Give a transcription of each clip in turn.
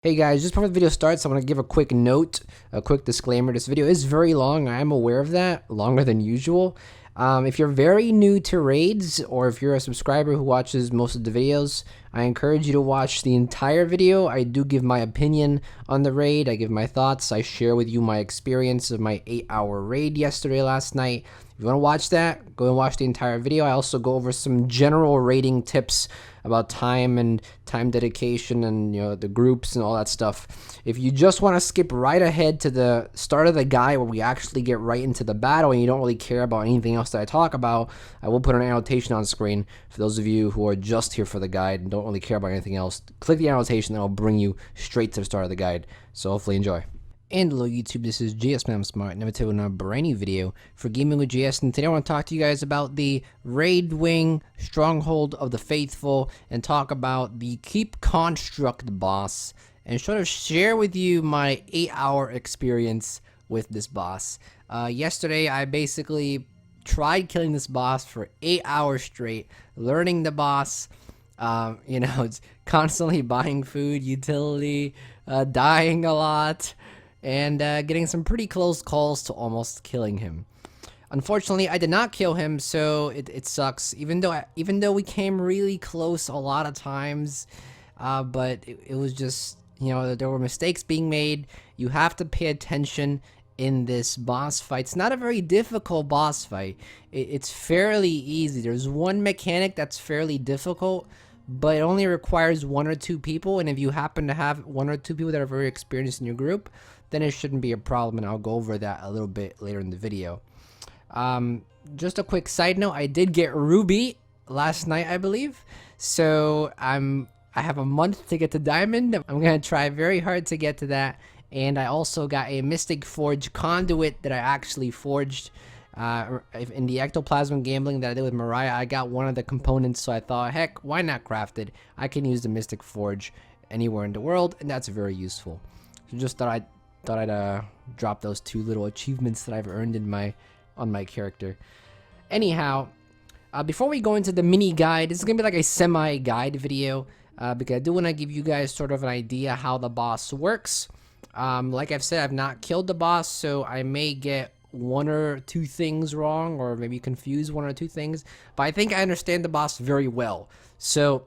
Hey guys, just before the video starts, I want to give a quick note, a quick disclaimer. This video is very long. I am aware of that, longer than usual. If you're very new to raids, or if you're a subscriber who watches most of the videos, I encourage you to watch the entire video. I do give my opinion on the raid. I give my thoughts. I share with you my experience of my 8-hour raid last night. If you want to watch that, go and watch the entire video. I also go over some general raiding tips about time and time dedication and the groups and all that stuff. If you just want to skip right ahead to the start of the guide where we actually get right into the battle and you don't really care about anything else that I talk about, I will put an annotation on screen for those of you who are just here for the guide and don't really care about anything else. Click the annotation and it'll bring you straight to the start of the guide. So hopefully enjoy. And hello YouTube, this is GSmaniamsmart, and I'm doing a brand new video for Gaming with GS, and today I want to talk to you guys about the Raid Wing Stronghold of the Faithful, and talk about the Keep Construct boss, and sort of share with you my 8-hour experience with this boss. Yesterday I basically tried killing this boss for 8 hours straight, learning the boss, it's constantly buying food, utility, dying a lot, and getting some pretty close calls to almost killing him. Unfortunately, I did not kill him, so it sucks. Even though we came really close a lot of times, but it was just there were mistakes being made. You have to pay attention in this boss fight. It's not a very difficult boss fight. It's fairly easy. There's one mechanic that's fairly difficult, but it only requires 1 or 2 people, and if you happen to have 1 or 2 people that are very experienced in your group, then it shouldn't be a problem, and I'll go over that a little bit later in the video. Just a quick side note, I did get Ruby last night, I believe, so I have a month to get to Diamond. I'm gonna try very hard to get to that, and I also got a Mystic Forge conduit that I actually forged in the ectoplasm gambling that I did with Mariah. I got one of the components, so I thought, heck, why not craft it? I can use the Mystic Forge anywhere in the world, and that's very useful. So just thought I'd drop those 2 little achievements that I've earned on my character. Anyhow, before we go into the mini guide, this is gonna be like a semi-guide video, because I do want to give you guys sort of an idea how the boss works. Like I've said, I've not killed the boss, so I may get 1 or 2 things wrong, or maybe confuse 1 or 2 things, but I think I understand the boss very well. So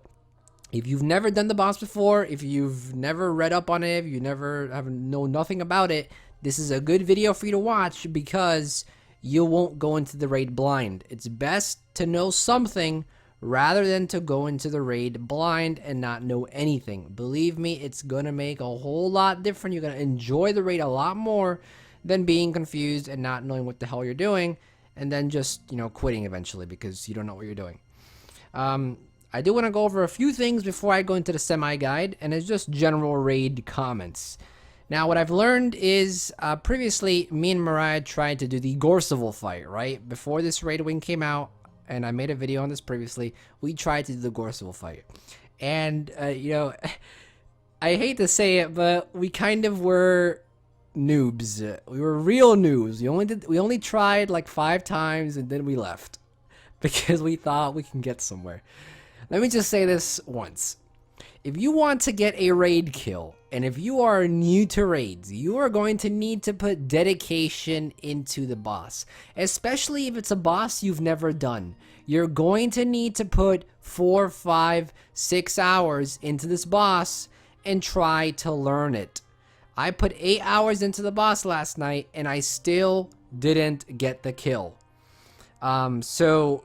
if you've never done the boss before, if you've never read up on it, if you know nothing about it, this is a good video for you to watch, because you won't go into the raid blind. It's best to know something rather than to go into the raid blind and not know anything. Believe me, it's gonna make a whole lot different. You're gonna enjoy the raid a lot more than being confused and not knowing what the hell you're doing, and then just quitting eventually because you don't know what you're doing. I do want to go over a few things before I go into the semi-guide, and it's just general raid comments. Now, what I've learned is, previously, me and Mariah tried to do the Gorseval fight, right? Before this raid wing came out, and I made a video on this previously, we tried to do the Gorseval fight. And, I hate to say it, but we kind of were noobs. We were real noobs. We only tried like 5 times, and then we left because we thought we can get somewhere. Let me just say this once. If you want to get a raid kill, and if you are new to raids, you are going to need to put dedication into the boss. Especially if it's a boss you've never done. You're going to need to put 4, 5, 6 hours into this boss and try to learn it. I put 8 hours into the boss last night, and I still didn't get the kill. So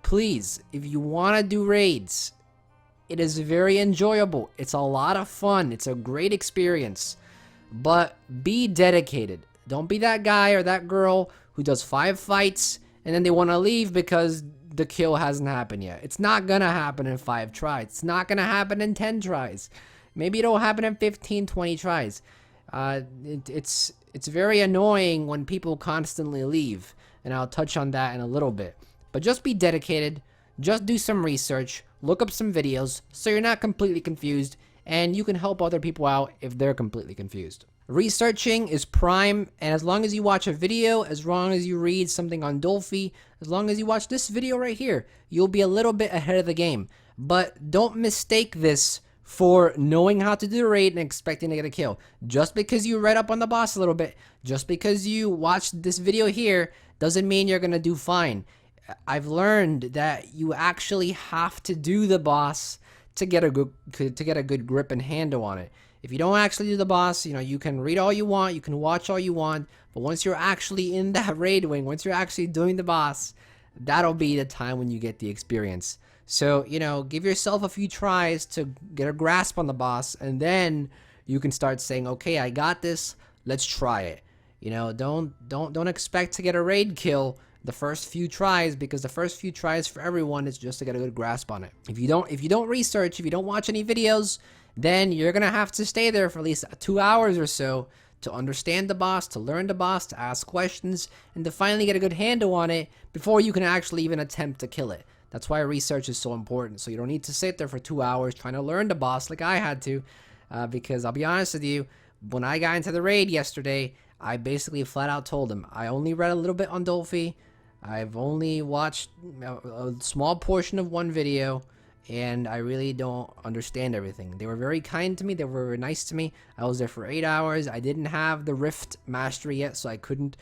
please, if you want to do raids, it is very enjoyable. It's a lot of fun. It's a great experience. But be dedicated. Don't be that guy or that girl who does 5 fights and then they want to leave because the kill hasn't happened yet. It's not going to happen in 5 tries. It's not going to happen in 10 tries. Maybe it'll happen in 15, 20 tries. It's very annoying when people constantly leave, and I'll touch on that in a little bit. But just be dedicated, just do some research, look up some videos so you're not completely confused, and you can help other people out if they're completely confused. Researching is prime, and as long as you watch a video, as long as you read something on Dolphy, as long as you watch this video right here, you'll be a little bit ahead of the game. But don't mistake this for knowing how to do the raid and expecting to get a kill. Just because you read up on the boss a little bit, just because you watched this video here, doesn't mean you're gonna do fine. I've learned that you actually have to do the boss to get a good grip and handle on it. If you don't actually do the boss, you can read all you want, you can watch all you want, but once you're actually in that raid wing, once you're actually doing the boss, that'll be the time when you get the experience. So, give yourself a few tries to get a grasp on the boss, and then you can start saying, okay, I got this, let's try it. Don't expect to get a raid kill the first few tries, because the first few tries for everyone is just to get a good grasp on it. If you don't research, if you don't watch any videos, then you're gonna have to stay there for at least 2 hours or so to understand the boss, to learn the boss, to ask questions, and to finally get a good handle on it before you can actually even attempt to kill it. That's why research is so important. So you don't need to sit there for 2 hours trying to learn the boss like I had to, because I'll be honest with you, when I got into the raid yesterday, I basically flat out told him, I only read a little bit on Dolphy, I've only watched a small portion of one video, and I really don't understand everything. They were very kind to me, they were very nice to me. I was there for 8 hours. I didn't have the Rift mastery yet, so I couldn't,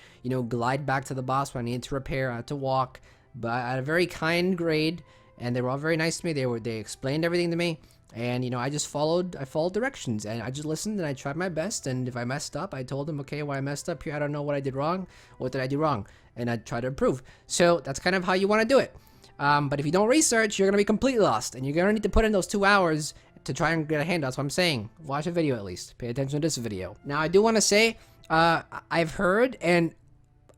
glide back to the boss when I needed to repair. I had to walk, but I had a very kind grade, and they were all very nice to me. They explained everything to me, and I followed directions, and I just listened, and I tried my best. And if I messed up, I told them, okay, well, I messed up here, I don't know what I did wrong. What did I do wrong? And I try to improve. So that's kind of how you want to do it. But if you don't research, you're going to be completely lost, and you're going to need to put in those 2 hours to try and get a handle. That's what I'm saying. Watch a video at least. Pay attention to this video. Now, I do want to say, I've heard, and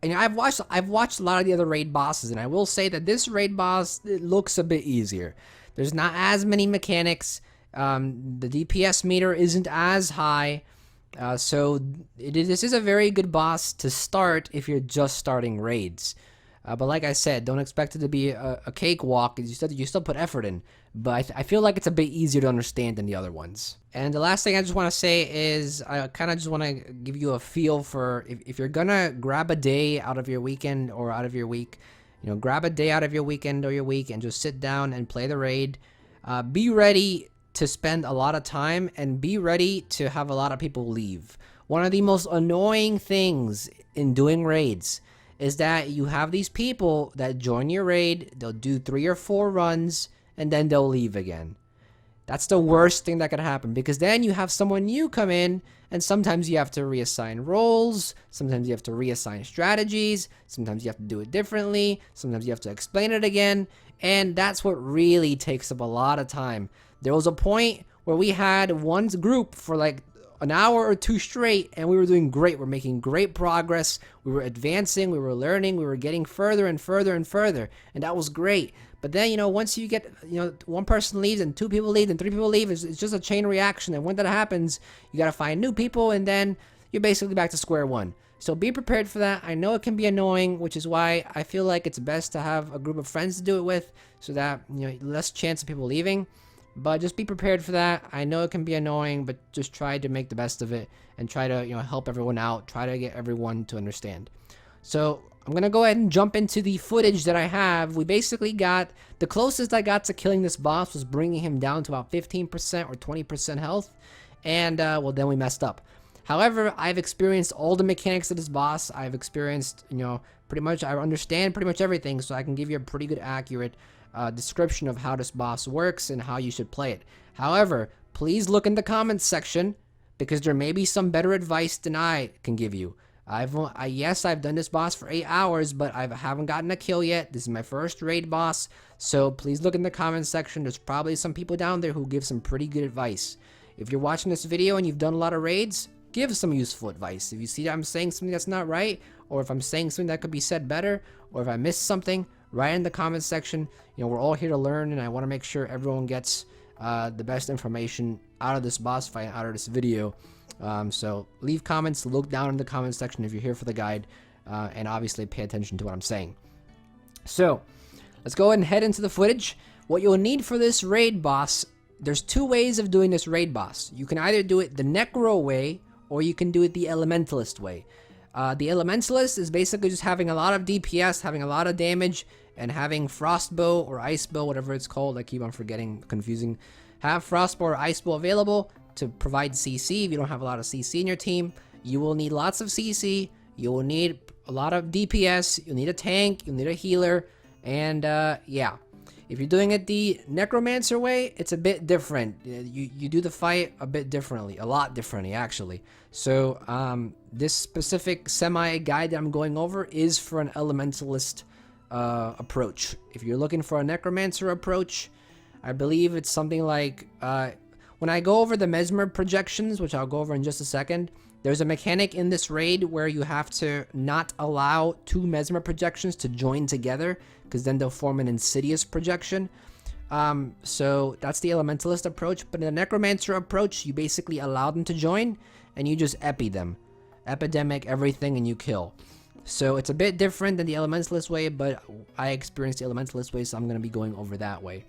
I've watched a lot of the other raid bosses, and I will say that this raid boss, it looks a bit easier. There's not as many mechanics. The DPS meter isn't as high. So this is a very good boss to start if you're just starting raids. But like I said, don't expect it to be a cakewalk. You still put effort in. But I feel like it's a bit easier to understand than the other ones. And the last thing I just want to say is I kind of just want to give you a feel for if you're going to grab a day out of your weekend or out of your week, grab a day out of your weekend or your week and just sit down and play the raid. Be ready to spend a lot of time and be ready to have a lot of people leave. One of the most annoying things in doing raids is that you have these people that join your raid, they'll do 3 or 4 runs, and then they'll leave again. That's the worst thing that could happen, because then you have someone new come in, and sometimes you have to reassign roles, sometimes you have to reassign strategies, sometimes you have to do it differently, sometimes you have to explain it again, and that's what really takes up a lot of time. There was a point where we had one group for like an hour or 2 straight, and we were doing great. We're making great progress. We were advancing. We were learning. We were getting further and further and further, and that was great. But then, once you get, one person leaves and 2 people leave and 3 people leave, it's just a chain reaction. And when that happens, you got to find new people, and then you're basically back to square one. So be prepared for that. I know it can be annoying, which is why I feel like it's best to have a group of friends to do it with, so that, less chance of people leaving. But just be prepared for that. I know it can be annoying, but just try to make the best of it and try to, help everyone out. Try to get everyone to understand. So I'm going to go ahead and jump into the footage that I have. We basically got, the closest I got to killing this boss was bringing him down to about 15% or 20% health. And, well, then we messed up. However, I've experienced all the mechanics of this boss. I've experienced, pretty much, I understand pretty much everything. So I can give you a pretty good, accurate description of how this boss works and how you should play it. However, please look in the comments section, because there may be some better advice than I can give you. Yes, I've done this boss for 8 hours, but I haven't gotten a kill yet. This is my first raid boss, so please look in the comments section. There's probably some people down there who give some pretty good advice. If you're watching this video and you've done a lot of raids, give some useful advice. If you see that I'm saying something that's not right, or if I'm saying something that could be said better, or if I missed something, write in the comments section. We're all here to learn, and I want to make sure everyone gets the best information out of this boss fight, out of this video. So leave comments, look down in the comments section if you're here for the guide, and obviously pay attention to what I'm saying. So let's go ahead and head into the footage. What you'll need for this raid boss, there's 2 ways of doing this raid boss. You can either do it the Necro way, or you can do it the Elementalist way. The Elementalist is basically just having a lot of DPS, having a lot of damage, and having Frostbow or Icebow, whatever it's called. I keep on forgetting, confusing. have Frostbow or Icebow available to provide CC. If you don't have a lot of CC in your team, you will need lots of CC. You will need a lot of DPS. You'll need a tank. You'll need a healer. And yeah. If you're doing it the Necromancer way, it's a bit different. You do the fight a bit differently, a lot differently actually. So this specific semi-guide that I'm going over is for an Elementalist approach. If you're looking for a Necromancer approach, I believe it's something like, when I go over the Mesmer projections, which I'll go over in just a second, there's a mechanic in this raid where you have to not allow 2 Mesmer projections to join together, because then they'll form an Insidious projection. So that's the Elementalist approach. But in the Necromancer approach, you basically allow them to join, and you just epi them. Epidemic everything, and you kill. So it's a bit different than the Elementalist way, but I experienced the Elementalist way, so I'm going to be going over that way.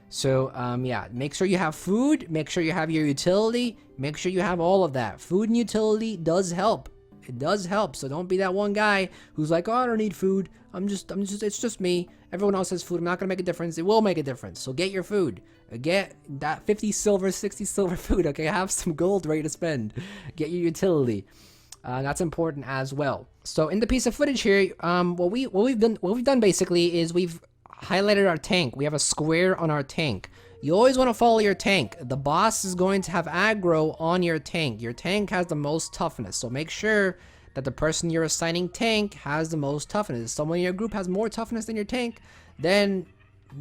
So, yeah, make sure you have food, make sure you have your utility, make sure you have all of that. Food and utility does help. It does help, so don't be that one guy who's like, oh, I don't need food. It's just me. Everyone else has food. I'm not going to make a difference. It will make a difference. So get your food. Get that 50 silver, 60 silver food, okay? Have some gold ready to spend. Get your utility. That's important as well. So in the piece of footage here, what we've done basically is we've highlighted our tank. We have a square on our tank. You always want to follow your tank. The boss is going to have aggro on your tank. Your tank has the most toughness, so make sure that the person you're assigning tank has the most toughness. If someone in your group has more toughness than your tank, then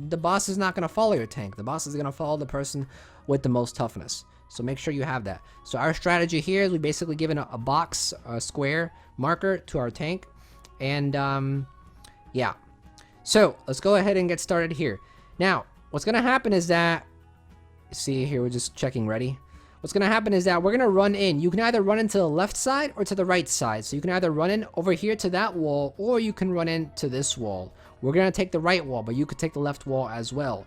the boss is not going to follow your tank. The boss is going to follow the person with the most toughness. So make sure you have that. So our strategy here is we basically given a box, a square marker to our tank. And yeah. So let's go ahead and get started here. Now, what's going to happen is that, see here, we're just checking ready. What's going to happen is that we're going to run in. You can either run into the left side or to the right side. So you can either run in over here to that wall, or you can run into this wall. We're going to take the right wall, but you could take the left wall as well.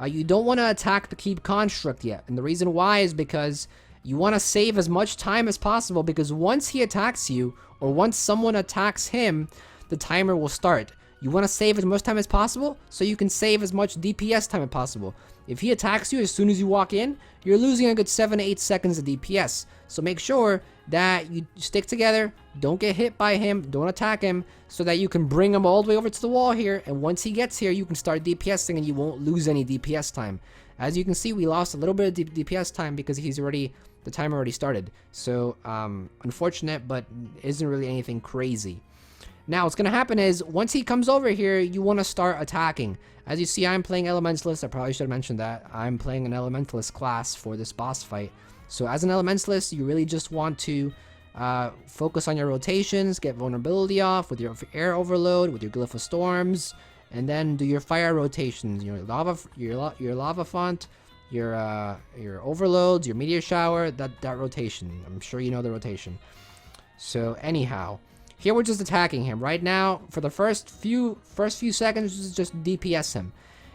You don't want to attack the Keep Construct yet. And the reason why is because you want to save as much time as possible, because once he attacks you, or once someone attacks him, the timer will start. You want to save as much time as possible so you can save as much DPS time as possible. If he attacks you as soon as you walk in, you're losing a good 7 to 8 seconds of DPS. So make sure that you stick together, don't get hit by him, don't attack him, so that you can bring him all the way over to the wall here, and once he gets here, you can start DPSing and you won't lose any DPS time. As you can see, we lost a little bit of DPS time because the timer already started. So, unfortunate, but isn't really anything crazy. Now, what's going to happen is, once he comes over here, you want to start attacking. As you see, I'm playing Elementalist. I probably should have mentioned that. I'm playing an Elementalist class for this boss fight. So as an Elementalist, you really just want to focus on your rotations, get vulnerability off with your air overload, with your Glyph of Storms, and then do your fire rotations, your lava font, your overloads, your meteor shower, that rotation. I'm sure you know the rotation. So anyhow, here we're just attacking him. Right now, for the first few seconds, just DPS him.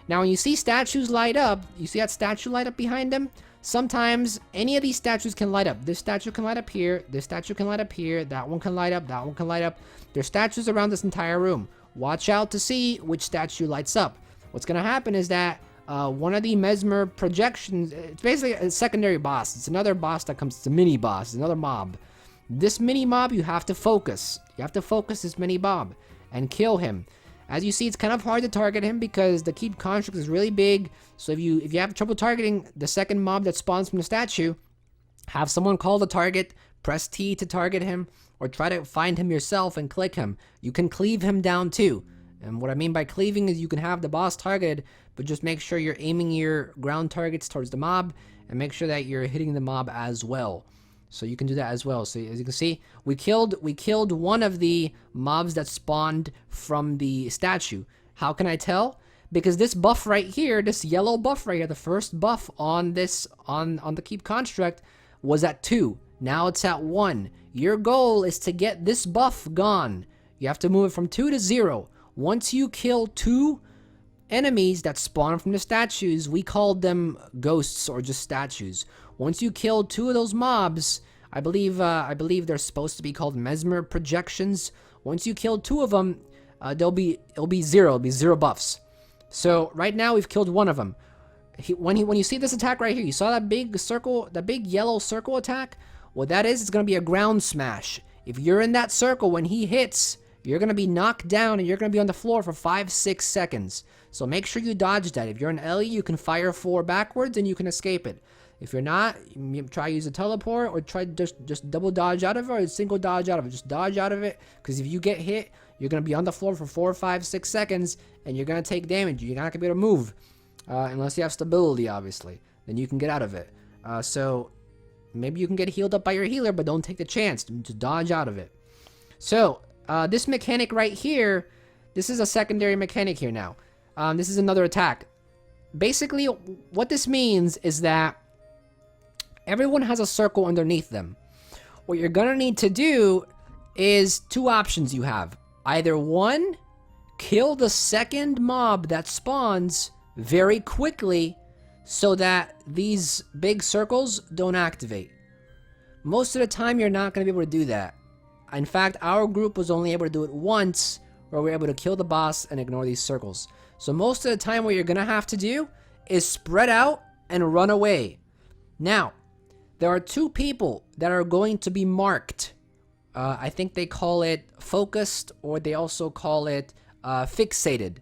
Now, when you see statues light up, you see that statue light up behind him? Sometimes, any of these statues can light up. This statue can light up here, this statue can light up here, that one can light up, that one can light up. There's statues around this entire room. Watch out to see which statue lights up. What's going to happen is that one of the Mesmer projections, it's basically a secondary boss. It's another boss that comes, it's a mini boss, it's another mob. This mini mob, you have to focus. You have to focus this mini mob and kill him. As you see, it's kind of hard to target him because the Keep Construct is really big. So if you have trouble targeting the second mob that spawns from the statue, have someone call the target, press T to target him, or try to find him yourself and click him. You can cleave him down too. And what I mean by cleaving is you can have the boss targeted, but just make sure you're aiming your ground targets towards the mob and make sure that you're hitting the mob as well. So you can do that as well. So as you can see, we killed one of the mobs that spawned from the statue. How can I tell? Because this buff right here, this yellow buff right here, the first buff on this on the Keep Construct was at 2. Now it's at 1. Your goal is to get this buff gone. You have to move it from 2 to 0. Once you kill 2 enemies that spawn from the statues, we called them ghosts or just statues. Once you kill 2 of those mobs, I believe they're supposed to be called Mesmer projections. Once you kill 2 of them, it'll be 0. It'll be 0 buffs. So right now we've killed 1 of them. when you see this attack right here, you saw that big circle, that big yellow circle attack? What that is, it's going to be a ground smash. If you're in that circle, when he hits, you're going to be knocked down and you're going to be on the floor for 5-6 seconds. So make sure you dodge that. If you're an Ellie, you can fire 4 backwards and you can escape it. If you're not, you try to use a teleport or try to just double dodge out of it or single dodge out of it. Just dodge out of it, because if you get hit, you're going to be on the floor for 4, 5, 6 seconds and you're going to take damage. You're not going to be able to move unless you have stability, obviously. Then you can get out of it. So maybe you can get healed up by your healer, but don't take the chance. Just dodge out of it. So this mechanic right here, this is a secondary mechanic here now. This is another attack. Basically, what this means is that everyone has a circle underneath them. What you're gonna need to do is 2 options you have. Either 1, kill the second mob that spawns very quickly so that these big circles don't activate. Most of the time, you're not gonna be able to do that. In fact, our group was only able to do it once, where we were able to kill the boss and ignore these circles. So most of the time, what you're gonna have to do is spread out and run away. Now, there are 2 people that are going to be marked. I think they call it focused, or they also call it fixated.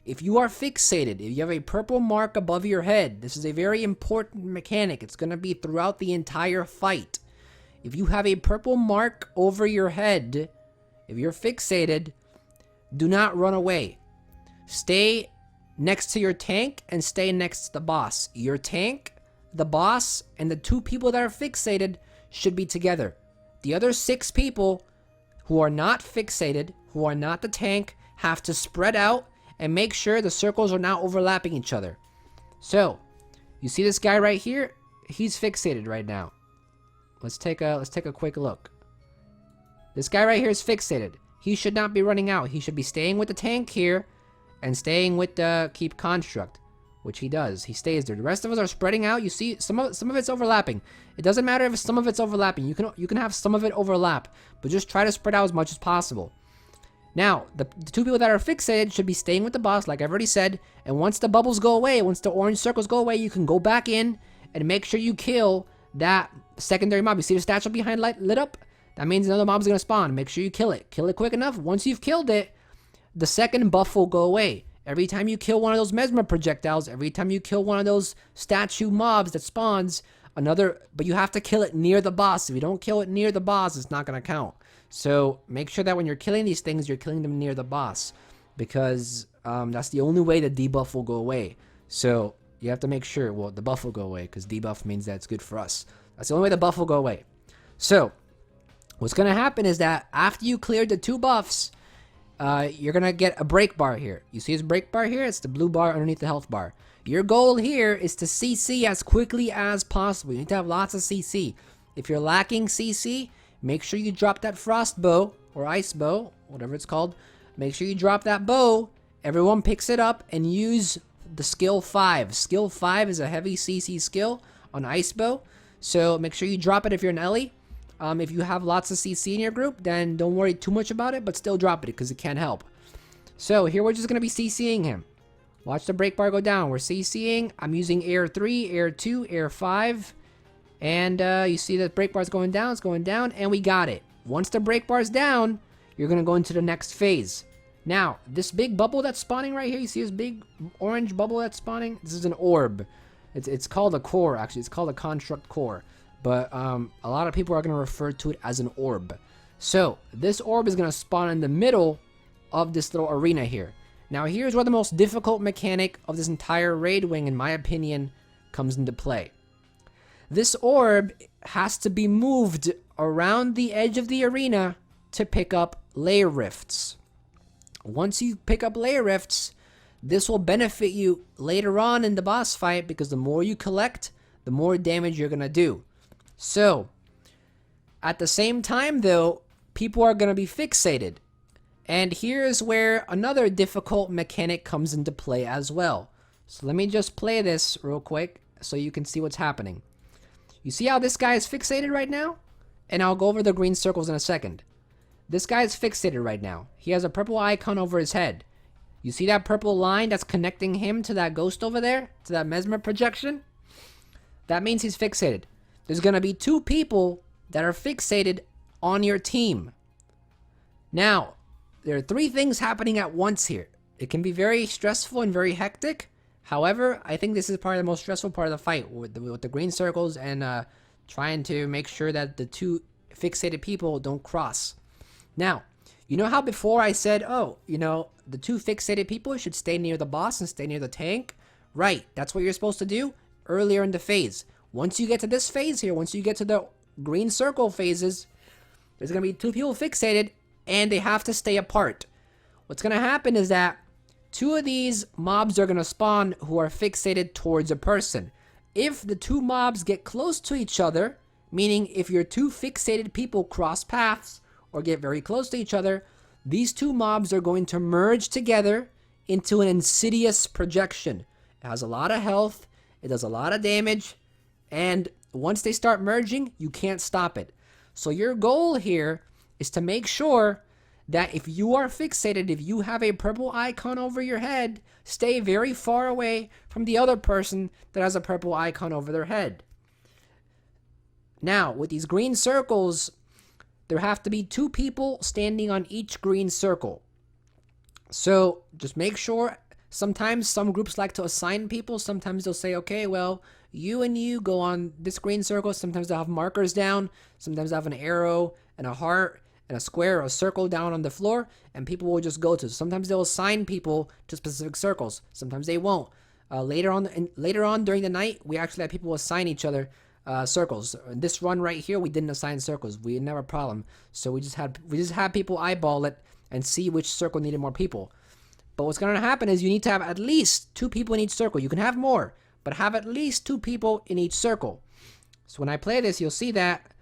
If you are fixated, if you have a purple mark above your head, this is a very important mechanic. It's going to be throughout the entire fight. If you have a purple mark over your head, if you're fixated, do not run away. Stay next to your tank and stay next to the boss. Your tank, the boss, and the 2 people that are fixated should be together. The other 6 people who are not fixated, who are not the tank, have to spread out and make sure the circles are not overlapping each other. So, you see this guy right here? He's fixated right now. Let's take a quick look. This guy right here is fixated. He should not be running out. He should be staying with the tank here and staying with the keep construct, which he does. He stays there. The rest of us are spreading out. You see, some of it's overlapping. It doesn't matter if some of it's overlapping. You can have some of it overlap, but just try to spread out as much as possible. Now, the 2 people that are fixated should be staying with the boss, like I've already said. And once the bubbles go away, once the orange circles go away, you can go back in and make sure you kill that secondary mob. You see the statue behind lit up? That means another mob's gonna spawn. Make sure you kill it. Kill it quick enough. Once you've killed it, the second buff will go away. Every time you kill one of those mesmer projectiles, every time you kill one of those statue mobs that spawns, but you have to kill it near the boss. If you don't kill it near the boss, it's not gonna count. So make sure that when you're killing these things, you're killing them near the boss, because that's the only way the debuff will go away. So you have to make sure, well, the buff will go away, because debuff means that it's good for us. That's the only way the buff will go away. So what's gonna happen is that after you cleared the 2 buffs, you're gonna get a break bar here. You see this break bar here? It's the blue bar underneath the health bar. Your goal here is to CC as quickly as possible. You need to have lots of CC. If you're lacking CC, make sure you drop that frost bow or ice bow, whatever it's called. Make sure you drop that bow. Everyone picks it up and use the skill 5. Skill 5 is a heavy CC skill on ice bow. So make sure you drop it if you're an Ellie. If you have lots of CC in your group, then don't worry too much about it, but still drop it because it can't help. So here we're just going to be CCing him. Watch the break bar go down. We're CCing. I'm using air 3, air 2, air 5. And you see the break bar's going down. It's going down, and we got it. Once the break bar's down, you're going to go into the next phase. Now, this big bubble that's spawning right here, you see this big orange bubble that's spawning? This is an orb. It's called a core, actually. It's called a construct core. But a lot of people are going to refer to it as an orb. So, this orb is going to spawn in the middle of this little arena here. Now, here's where the most difficult mechanic of this entire raid wing, in my opinion, comes into play. This orb has to be moved around the edge of the arena to pick up layer rifts. Once you pick up layer rifts, this will benefit you later on in the boss fight, because the more you collect, the more damage you're going to do. So, at the same time though, people are going to be fixated. And here's where another difficult mechanic comes into play as well. So let me just play this real quick so you can see what's happening. You see how this guy is fixated right now? And I'll go over the green circles in a second. This guy is fixated right now. He has a purple icon over his head. You see that purple line that's connecting him to that ghost over there, to that mesmer projection? To that ghost over there, to that mesmer projection? That means he's fixated. There's going to be 2 people that are fixated on your team. Now, there are 3 things happening at once here. It can be very stressful and very hectic. However, I think this is probably the most stressful part of the fight with the green circles and trying to make sure that the 2 fixated people don't cross. Now, you know how before I said, oh, the 2 fixated people should stay near the boss and stay near the tank? Right, that's what you're supposed to do earlier in the phase. Once you get to this phase here, once you get to the green circle phases, there's going to be 2 people fixated and they have to stay apart. What's going to happen is that 2 of these mobs are going to spawn who are fixated towards a person. If the 2 mobs get close to each other, meaning if your 2 fixated people cross paths or get very close to each other, these 2 mobs are going to merge together into an insidious projection. It has a lot of health, it does a lot of damage, and once they start merging, you can't stop it. So your goal here is to make sure that if you are fixated, if you have a purple icon over your head, stay very far away from the other person that has a purple icon over their head. Now, with these green circles, there have to be 2 people standing on each green circle. So just make sure, sometimes some groups like to assign people. Sometimes they'll say, okay, well, you and you go on this green circle. Sometimes they'll have markers down. Sometimes they'll have an arrow and a heart and a square or a circle down on the floor, and people will just go to. Sometimes they'll assign people to specific circles. Sometimes they won't. Later on during the night, we actually had people assign each other circles. In this run right here, we didn't assign circles. We didn't have a problem. So we just had people eyeball it and see which circle needed more people. But what's going to happen is you need to have at least 2 people in each circle. You can have more, but have at least 2 people in each circle. So when I play this, you'll see that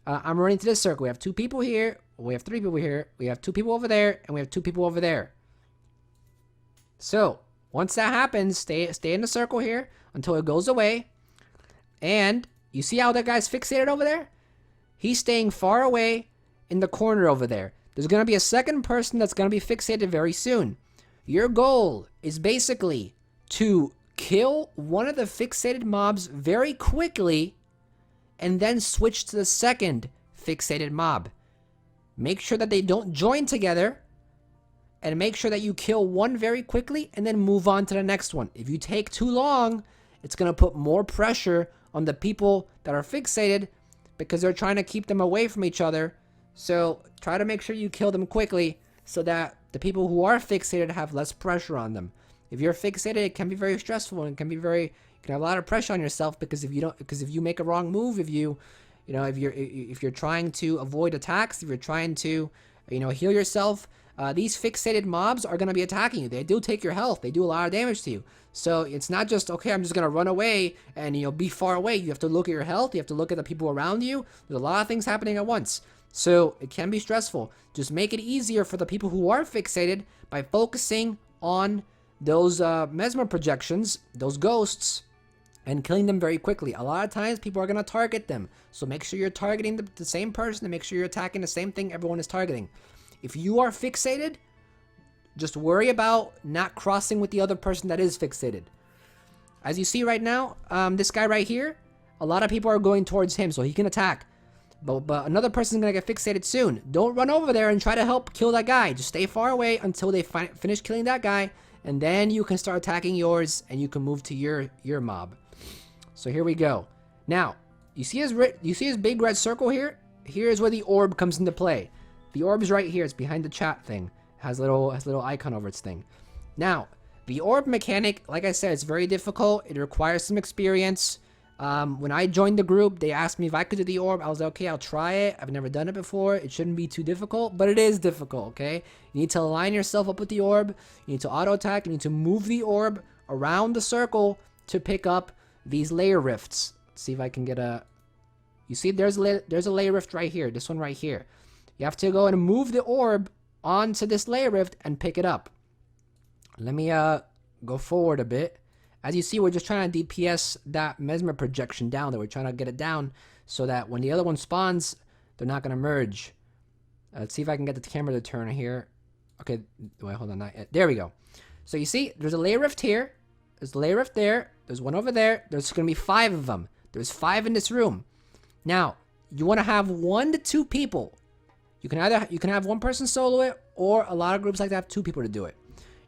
I'm running to this circle. We have 2 people here. We have 3 people here. We have 2 people over there, and we have 2 people over there. So once that happens, stay in the circle here until it goes away. And you see how that guy's fixated over there? He's staying far away in the corner over there. There's going to be a second person that's going to be fixated very soon. Your goal is basically to kill one of the fixated mobs very quickly and then switch to the second fixated mob. Make sure that they don't join together, and make sure that you kill one very quickly and then move on to the next one. If you take too long, it's going to put more pressure on the people that are fixated because they're trying to keep them away from each other. So try to make sure you kill them quickly so that the people who are fixated have less pressure on them. If you're fixated, it can be very stressful and you can have a lot of pressure on yourself because if you make a wrong move, if you're trying to avoid attacks, if you're trying to heal yourself, these fixated mobs are going to be attacking you. They do take your health. They do a lot of damage to you. So it's not just, okay, I'm just going to run away and be far away. You have to look at your health. You have to look at the people around you. There's a lot of things happening at once. So it can be stressful. Just make it easier for the people who are fixated by focusing on those mesmer projections, those ghosts, and killing them very quickly. A lot of times people are going to target them. So make sure you're targeting the same person and make sure you're attacking the same thing everyone is targeting. If you are fixated, just worry about not crossing with the other person that is fixated. As you see right now, this guy right here, a lot of people are going towards him so he can attack. But another person is going to get fixated soon. Don't run over there and try to help kill that guy. Just stay far away until they finish killing that guy. And then you can start attacking yours and you can move to your mob. So here we go. Now, you see his big red circle here? Here's where the orb comes into play. The orb is right here. It's behind the chat thing. It has a little icon over its thing. Now, the orb mechanic, like I said, it's very difficult. It requires some experience. When I joined the group, they asked me if I could do the orb. I was like, okay, I'll try it. I've never done it before. It shouldn't be too difficult, but it is difficult, okay? You need to align yourself up with the orb. You need to auto attack. You need to move the orb around the circle to pick up these layer rifts. Let's see if I can get a... You see, there's a layer rift right here. This one right here. You have to go and move the orb onto this layer rift and pick it up. Let me go forward a bit. As you see, we're just trying to DPS that mesmer projection down there. We're trying to get it down so that when the other one spawns, they're not going to merge. Let's see if I can get the camera to turn here. Okay, wait, hold on. Not yet. There we go. So you see, there's a layer rift here. There's a layer rift there. There's one over there. There's going to be 5 of them. There's 5 in this room. Now, you want to have 1 to 2 people. You can have one person solo it, or a lot of groups like to have 2 people to do it.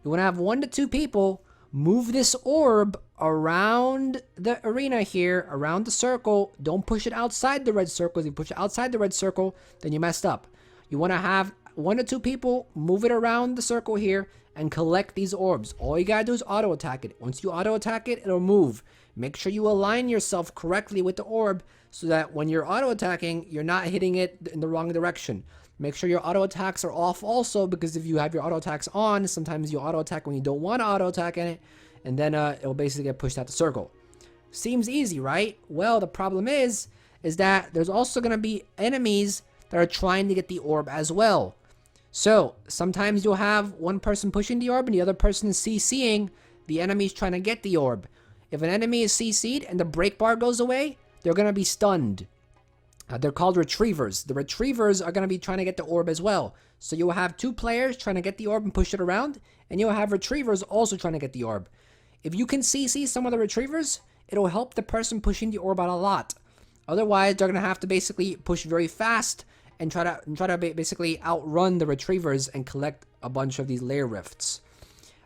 You want to have 1 to 2 people move this orb around the arena here, around the circle. Don't push it outside the red circle. If you push it outside the red circle, then you messed up. You want to have 1 to 2 people move it around the circle here and collect these orbs. All you gotta do is auto attack it. Once you auto attack it, it'll move. Make sure you align yourself correctly with the orb so that when you're auto attacking, you're not hitting it in the wrong direction. Make sure your auto attacks are off also, because if you have your auto attacks on, sometimes you auto attack when you don't want to auto attack in it, and then it'll basically get pushed out the circle. Seems easy, right? Well, the problem is that there's also going to be enemies that are trying to get the orb as well. So sometimes you'll have one person pushing the orb and the other person is CCing the enemies trying to get the orb. If an enemy is CC'd and the break bar goes away, they're going to be stunned. They're called retrievers. The retrievers are going to be trying to get the orb as well. So you'll have 2 players trying to get the orb and push it around, and you'll have retrievers also trying to get the orb. If you can CC some of the retrievers, it'll help the person pushing the orb out a lot. Otherwise, they're going to have to basically push very fast and try to basically outrun the retrievers and collect a bunch of these layer rifts.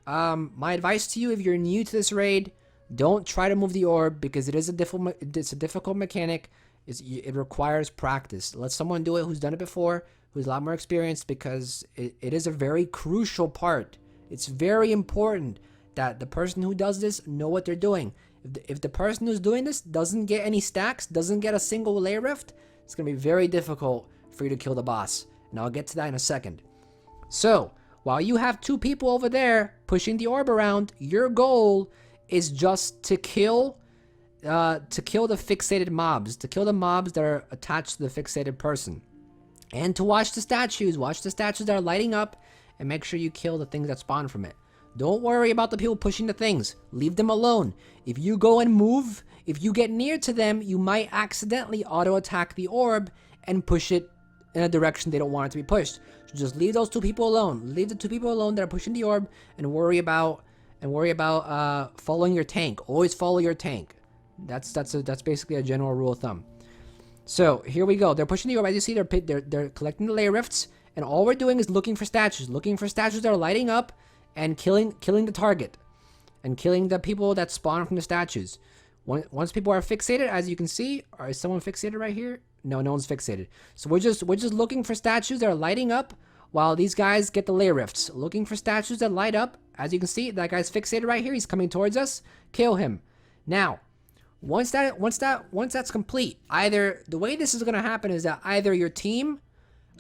My advice to you, if you're new to this raid, don't try to move the orb, because it's a difficult mechanic. It requires practice. Let someone do it who's done it before, who's a lot more experienced, because it is a very crucial part. It's very important that the person who does this know what they're doing. If the person who's doing this doesn't get any stacks, doesn't get a single layer rift, it's going to be very difficult for you to kill the boss. And I'll get to that in a second. So, while you have 2 people over there pushing the orb around, your goal is just to kill the fixated mobs, to kill the mobs that are attached to the fixated person, and to watch the statues that are lighting up, and make sure you kill the things that spawn from it. Don't worry about the people pushing the things. Leave them alone. If you go and move, if you get near to them, you might accidentally auto attack the orb and push it in a direction they don't want it to be pushed. So just leave those 2 people alone. Leave the 2 people alone that are pushing the orb, and worry about following your tank. Always follow your tank. That's basically a general rule of thumb. So here we go. They're pushing the orb. As you see, they're collecting the layer rifts, and all we're doing is looking for statues that are lighting up and killing the target, and killing the people that spawn from the statues. Once people are fixated, as you can see, is someone fixated right here? No one's fixated. So we're just looking for statues that are lighting up while these guys get the layer rifts. Looking for statues that light up. As you can see, that guy's fixated right here. He's coming towards us. Kill him. Now, once that's complete, either the way this is going to happen is that either your team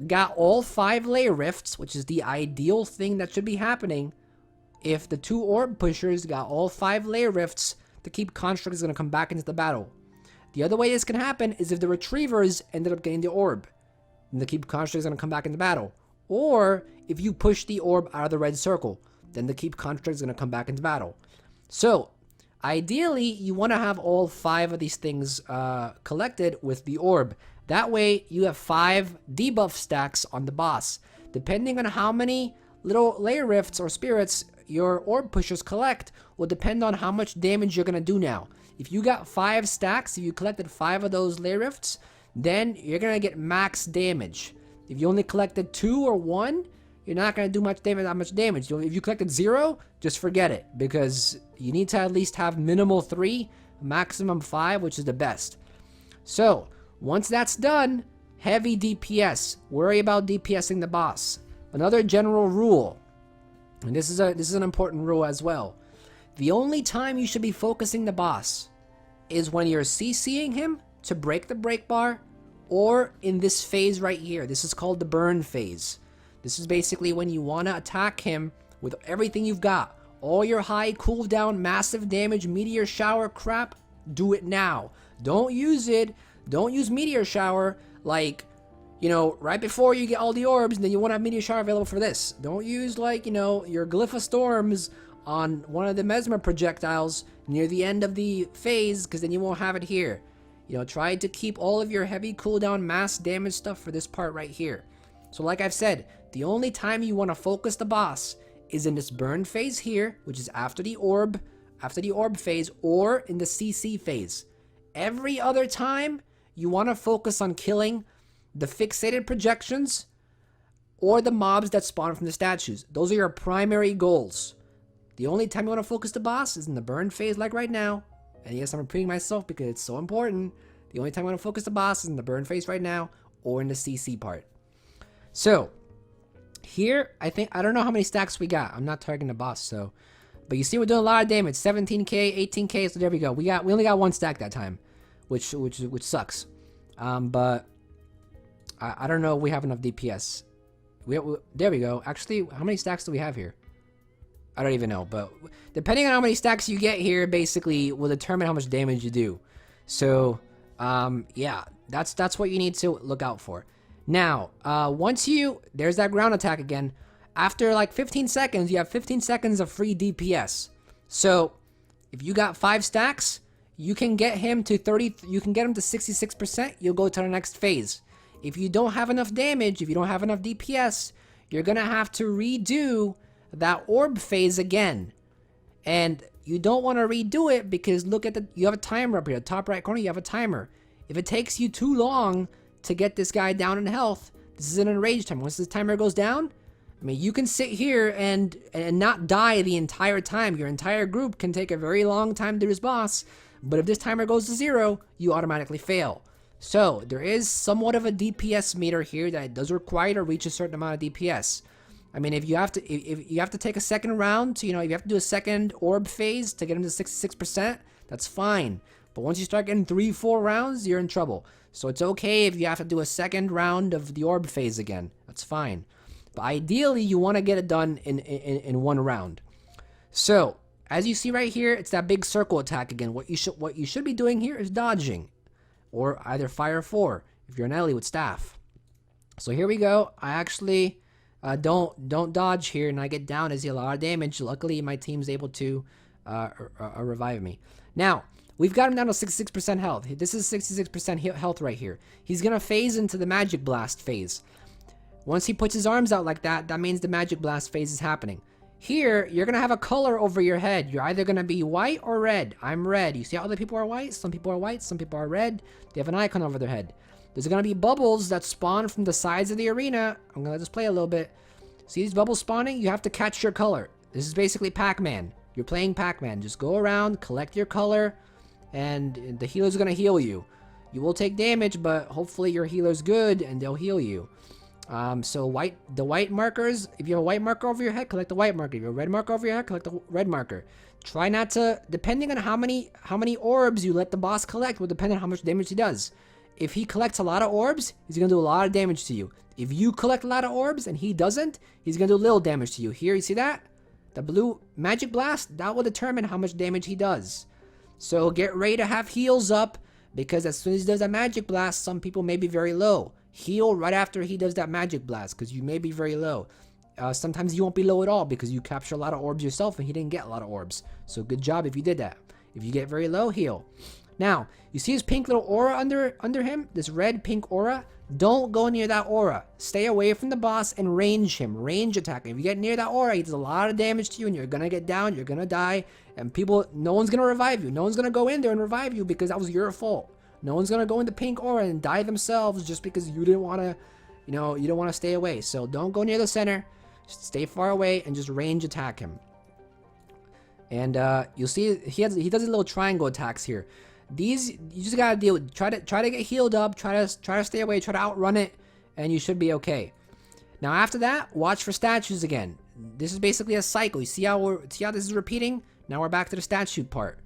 got all 5 layer rifts, which is the ideal thing that should be happening. If the 2 orb pushers got all 5 layer rifts, the keep construct is going to come back into the battle. The other way this can happen is if the retrievers ended up getting the orb, then the keep construct is going to come back into battle. Or if you push the orb out of the red circle, then the keep construct is going to come back into battle. So ideally, you want to have all 5 of these things collected with the orb. That way, you have 5 debuff stacks on the boss. Depending on how many little layer rifts or spirits your orb pushers collect will depend on how much damage you're going to do now. If you got 5 stacks, if you collected 5 of those layer rifts, then you're going to get max damage. If you only collected 2 or 1, you're not going to do that much damage. If you collected 0, just forget it, because you need to at least have minimal 3, maximum 5, which is the best. So once that's done, heavy DPS. Worry about DPSing the boss. Another general rule, and this is an important rule as well. The only time you should be focusing the boss is when you're CCing him to break the break bar, or in this phase right here. This is called the burn phase. This is basically when you want to attack him with everything you've got. All your high cooldown, massive damage, meteor shower crap, do it now. Don't use meteor shower like, right before you get all the orbs, and then you won't have meteor shower available for this. Don't use your glyph of storms on one of the mesmer projectiles near the end of the phase, because then you won't have it here. Try to keep all of your heavy cooldown mass damage stuff for this part right here. So like I've said, the only time you want to focus the boss is in this burn phase here, which is after the orb phase, or in the CC phase. Every other time, you want to focus on killing the fixated projections or the mobs that spawn from the statues. Those are your primary goals. The only time you want to focus the boss is in the burn phase, like right now. And yes, I'm repeating myself because it's so important. The only time you want to focus the boss is in the burn phase right now or in the CC part. So, here, I don't know how many stacks we got. I'm not targeting the boss, so. But you see we're doing a lot of damage. 17k, 18k, so there we go. We only got one stack that time, which sucks. But I don't know if we have enough DPS. There we go. Actually, how many stacks do we have here? I don't even know, but depending on how many stacks you get here, basically will determine how much damage you do. So, yeah, that's what you need to look out for. Now, there's that ground attack again. After like 15 seconds, you have 15 seconds of free DPS. So, if you got 5 stacks, you can get him to 66%, you'll go to the next phase. If you don't have enough damage, if you don't have enough DPS, you're gonna have to redo that orb phase again. And you don't want to redo it because look at you have a timer up here, the top right corner, you have a timer. If it takes you too long to get this guy down in health, this is an enraged timer. Once this timer goes down, I mean, you can sit here and not die the entire time. Your entire group can take a very long time to do this boss, but if this timer goes to 0, you automatically fail. So, there is somewhat of a DPS meter here that it does require to reach a certain amount of DPS. I mean, if you have to take a second round to, if you have to do a second orb phase to get him to 66%, that's fine. But once you start getting 3-4 rounds, you're in trouble. So it's okay if you have to do a second round of the orb phase again. That's fine. But ideally, you want to get it done in one round. So, as you see right here, it's that big circle attack again. What you should be doing here is dodging, or either fire 4 if you're an Ellie with staff. So here we go. I actually don't dodge here, and I get down as a lot of damage. Luckily, my team's able to revive me. Now, we've got him down to 66% health. This is 66% health right here. He's gonna phase into the Magic Blast phase. Once he puts his arms out like that, that means the Magic Blast phase is happening. Here, you're gonna have a color over your head. You're either gonna be white or red. I'm red. You see how other people are white? Some people are white, some people are red. They have an icon over their head. There's gonna be bubbles that spawn from the sides of the arena. I'm gonna just play a little bit. See these bubbles spawning? You have to catch your color. This is basically Pac-Man. You're playing Pac-Man. Just go around, collect your color, and the healer's gonna heal you. You will take damage, but hopefully your healer's good and they'll heal you. So the white markers, if you have a white marker over your head, collect the white marker. If you have a red marker over your head, collect the red marker. Try not to, depending on how many orbs you let the boss collect will depend on how much damage he does. If he collects a lot of orbs, he's gonna do a lot of damage to you. If you collect a lot of orbs and he doesn't, he's gonna do little damage to you. Here, you see that? The blue Magic Blast, that will determine how much damage he does. So get ready to have heals up, because as soon as he does that Magic Blast, some people may be very low. Heal right after he does that Magic Blast, because you may be very low. Sometimes you won't be low at all because you capture a lot of orbs yourself and he didn't get a lot of orbs. So good job if you did that. If you get very low, heal. Now, you see his pink little aura under him? This red pink aura? Don't go near that aura. Stay away from the boss and range him. Range attack him. If you get near that aura, he does a lot of damage to you and you're gonna get down, you're gonna die, and no one's gonna revive you. No one's gonna go in there and revive you because that was your fault. No one's gonna go in the pink aura and die themselves just because you didn't wanna, you don't wanna stay away. So don't go near the center. Stay far away and just range attack him. And you'll see he does his little triangle attacks here. These you just gotta deal with. Try to get healed up. Try to stay away. Try to outrun it, and you should be okay. Now after that, watch for statues again. This is basically a cycle. You see how this is repeating? Now we're back to the statue part.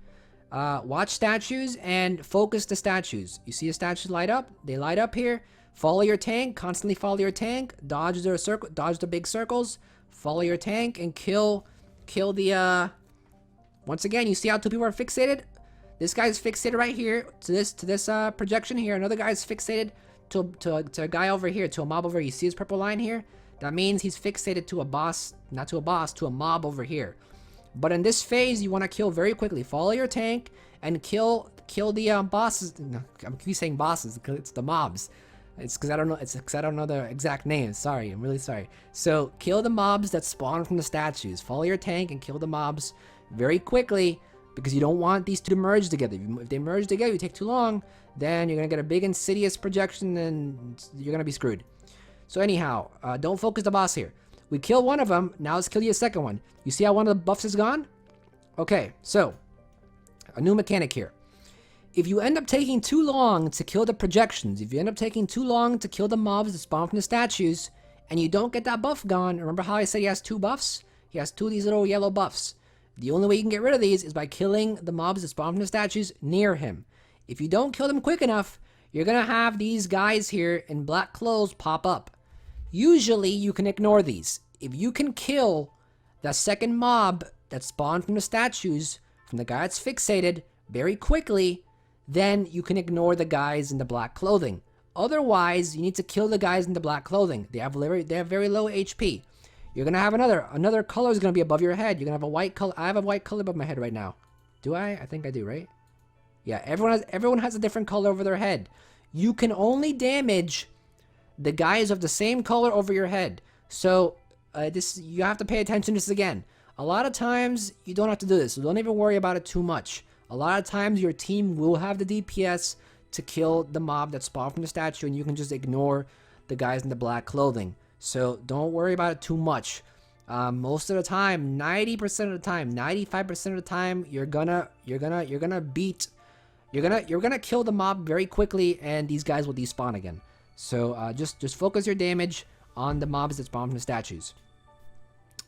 Watch statues and focus the statues. You see the statues light up? They light up here. Follow your tank. Constantly follow your tank. Dodge the big circles. Follow your tank and kill the. Once again, you see how 2 people are fixated? This guy's fixated right here to this projection here. Another guy's fixated to a guy over here, to a mob over here. You see his purple line here? That means he's fixated to a boss, not to a boss, to a mob over here. But in this phase, you want to kill very quickly. Follow your tank and kill the bosses. No, I keep saying bosses because it's the mobs. It's because I don't know. It's because I don't know the exact name. Sorry, I'm really sorry. So kill the mobs that spawn from the statues. Follow your tank and kill the mobs very quickly because you don't want these two to merge together. If they merge together, you take too long, then you're gonna get a big insidious projection, and you're gonna be screwed. So anyhow, don't focus the boss here. We kill one of them. Now let's kill you a second one. You see how one of the buffs is gone? Okay, so a new mechanic here. If you end up taking too long to kill the projections, if you end up taking too long to kill the mobs that spawn from the statues, and you don't get that buff gone, remember how I said he has 2 buffs? He has 2 of these little yellow buffs. The only way you can get rid of these is by killing the mobs that spawn from the statues near him. If you don't kill them quick enough, you're gonna have these guys here in black clothes pop up. Usually you can ignore these. If you can kill the second mob that spawned from the statues, from the guy that's fixated, very quickly, then you can ignore the guys in the black clothing. Otherwise, you need to kill the guys in the black clothing. They have very low HP. You're gonna have another color is gonna be above your head. You're gonna have a white color. I have a white color above my head right now. Do I? I think I do, right? Yeah, everyone has a different color over their head. You can only damage the guys of the same color over your head. So you have to pay attention to this again. A lot of times you don't have to do this, so don't even worry about it too much. A lot of times your team will have the DPS to kill the mob that spawned from the statue, and you can just ignore the guys in the black clothing. So don't worry about it too much. Most of the time, 90% of the time, 95% of the time, you're gonna kill the mob very quickly, and these guys will despawn again. So just focus your damage on the mobs that spawn from the statues.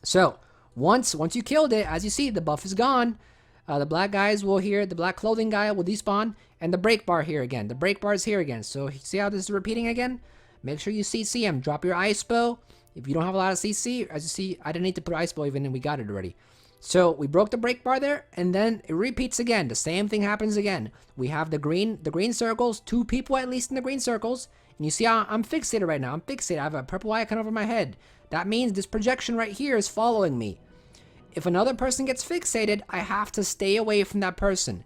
So once you killed it, as you see, the buff is gone. The black guys will here, the black clothing guy will despawn, and the break bar here again. The break bar is here again. So see how this is repeating again? Make sure you CC him. Drop your ice bow. If you don't have a lot of CC, as you see, I didn't need to put ice bow even, and we got it already. So we broke the break bar there, and then it repeats again. The same thing happens again. We have the green circles, 2 people at least in the green circles, and you see how I'm fixated right now. I'm fixated. I have a purple icon over my head. That means this projection right here is following me. If another person gets fixated, I have to stay away from that person.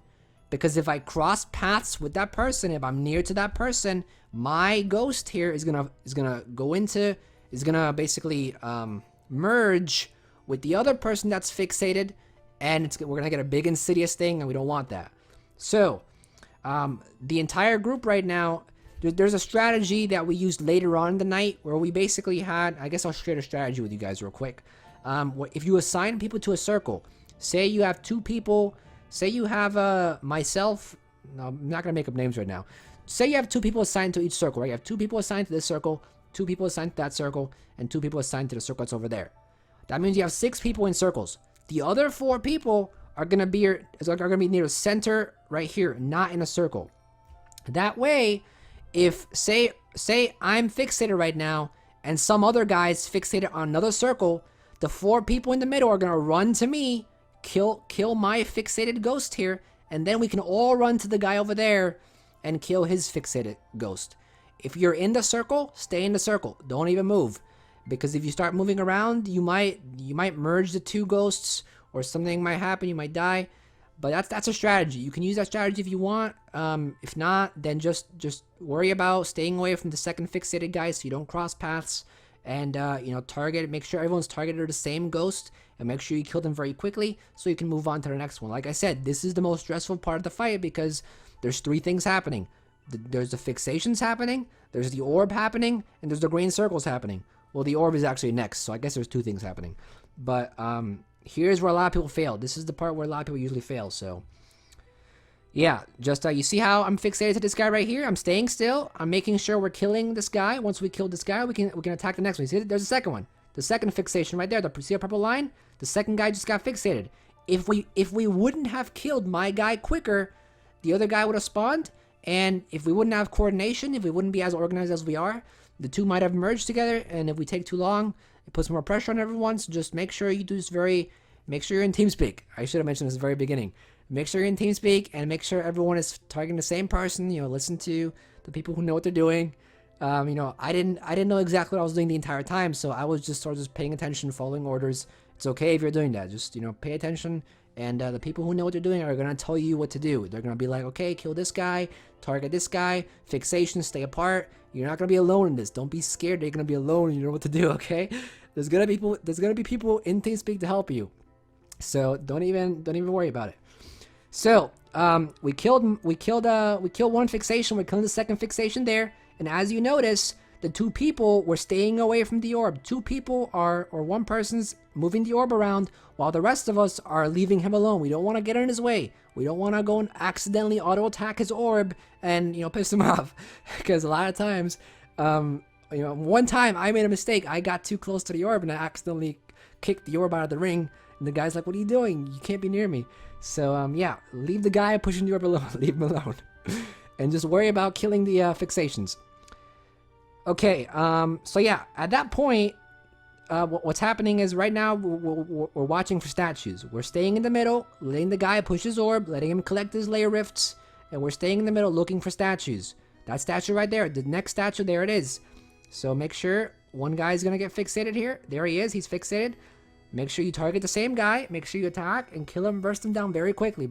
Because if I cross paths with that person, if I'm near to that person, my ghost here is gonna basically merge with the other person that's fixated, and we're gonna get a big insidious thing, and we don't want that. So the entire group right now, there's a strategy that we used later on in the night where we basically had, I guess I'll share the strategy with you guys real quick. If you assign people to a circle, say you have 2 people, say you have myself, no, I'm not gonna make up names right now. Say you have 2 people assigned to each circle, right? You have 2 people assigned to this circle, 2 people assigned to that circle, and 2 people assigned to the circle that's over there. That means you have 6 people in circles. The other 4 people are gonna be near the center right here, not in a circle. That way, if say I'm fixated right now, and some other guy's fixated on another circle, the 4 people in the middle are gonna run to me, kill my fixated ghost here, and then we can all run to the guy over there and kill his fixated ghost. If you're in the circle, stay in the circle. Don't even move, because if you start moving around, you might merge the 2 ghosts, or something might happen. You might die. But that's a strategy. You can use that strategy if you want. If not, then just worry about staying away from the second fixated guy so you don't cross paths. And make sure everyone's targeted the same ghost, and make sure you kill them very quickly so you can move on to the next one. Like I said, this is the most stressful part of the fight because there's 3 things happening. There's the fixations happening, there's the orb happening, and there's the green circles happening. Well, the orb is actually next, so I guess there's 2 things happening. But here's where a lot of people fail. This is the part where a lot of people usually fail. So yeah, just you see how I'm fixated to this guy right here? I'm staying still. I'm making sure we're killing this guy. Once we kill this guy, we can attack the next one. You see, there's a second one. The second fixation right there. See a purple line? The second guy just got fixated. If we wouldn't have killed my guy quicker, the other guy would have spawned. And if we wouldn't have coordination, if we wouldn't be as organized as we are, the 2 might have merged together. And if we take too long, it puts more pressure on everyone. So just make sure you do this make sure you're in TeamSpeak. I should have mentioned this at the very beginning. Make sure you're in TeamSpeak and make sure everyone is targeting the same person. Listen to the people who know what they're doing. I didn't know exactly what I was doing the entire time, so I was just sort of paying attention, following orders. It's okay if you're doing that. Just pay attention And the people who know what they're doing are going to tell you what to do. They're going to be like, okay, kill this guy, target this guy, fixation, stay apart. You're not going to be alone in this. Don't be scared that you're going to be alone and you know what to do, okay? There's going to be people in TeamSpeak to help you. So don't even worry about it. So, we killed one fixation. We're killing the second fixation there. And as you notice, the two people were staying away from the orb. Two people or one person's moving the orb around while the rest of us are leaving him alone. We don't want to get in his way. We don't want to go and accidentally auto attack his orb and, piss him off. Because a lot of times, one time I made a mistake. I got too close to the orb and I accidentally kicked the orb out of the ring. And the guy's like, what are you doing? You can't be near me. So, yeah, leave the guy pushing the orb alone. Leave him alone. And just worry about killing the fixations. Okay, so yeah, at that point, what's happening is right now we're watching for statues. We're staying in the middle, letting the guy push his orb, letting him collect his layer rifts, and we're staying in the middle looking for statues. That statue right there, the next statue, there it is. So make sure one guy's gonna get fixated here. There he is, he's fixated. Make sure you target the same guy, make sure you attack and kill him, burst him down very quickly,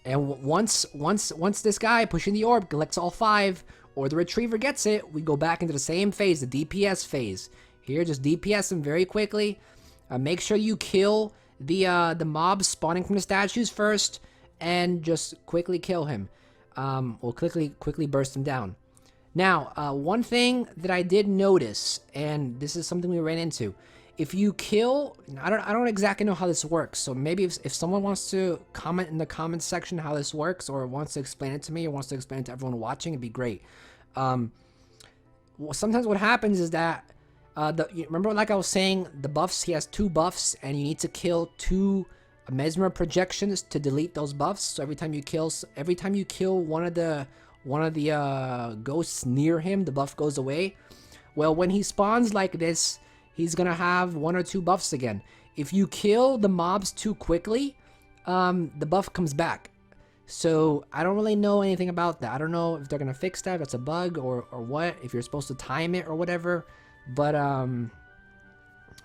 And once this guy pushing the orb collects all 5, or the retriever gets it, we go back into the same phase, the DPS phase. Here, just DPS him very quickly. Make sure you kill the mobs spawning from the statues first, and just quickly kill him. We'll quickly burst him down. Now, one thing that I did notice, and this is something we ran into, if you kill, I don't exactly know how this works, so maybe if someone wants to comment in the comments section how this works, or wants to explain it to me, or wants to explain it to everyone watching, it'd be great. Sometimes what happens is that, remember like I was saying, the buffs, he has 2 buffs, and you need to kill 2 mesmer projections to delete those buffs, so every time you kill one of the ghosts near him, the buff goes away. Well, when he spawns like this, he's gonna have 1 or 2 buffs again. If you kill the mobs too quickly, the buff comes back. So I don't really know anything about that. I don't know if they're gonna fix that, if it's a bug or what, if you're supposed to time it or whatever. But I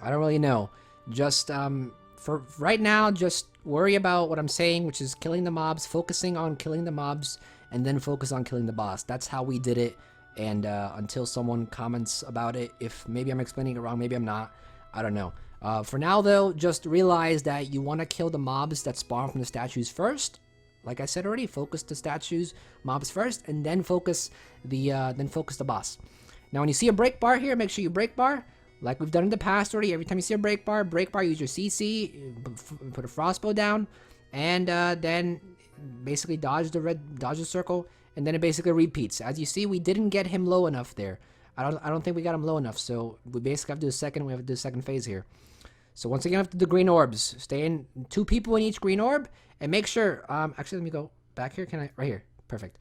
don't really know. Just for right now, just worry about what I'm saying, which is killing the mobs, focusing on killing the mobs, and then focus on killing the boss. That's how we did it. And until someone comments about it, if maybe I'm explaining it wrong, maybe I'm not, I don't know. For now though, just realize that you want to kill the mobs that spawn from the statues first. Like I said already, focus the statues, mobs first, and then focus the boss. Now when you see a break bar here, make sure you break bar, like we've done in the past already. Every time you see a break bar, use your CC, put a frostbow down, and then basically dodge the circle. And then it basically repeats. As you see, we didn't get him low enough there. I don't think we got him low enough. So we basically have to do the second phase here. So once again, we have to do green orbs. Stay in 2 people in each green orb, and make sure. Actually, let me go back here. Right here? Perfect.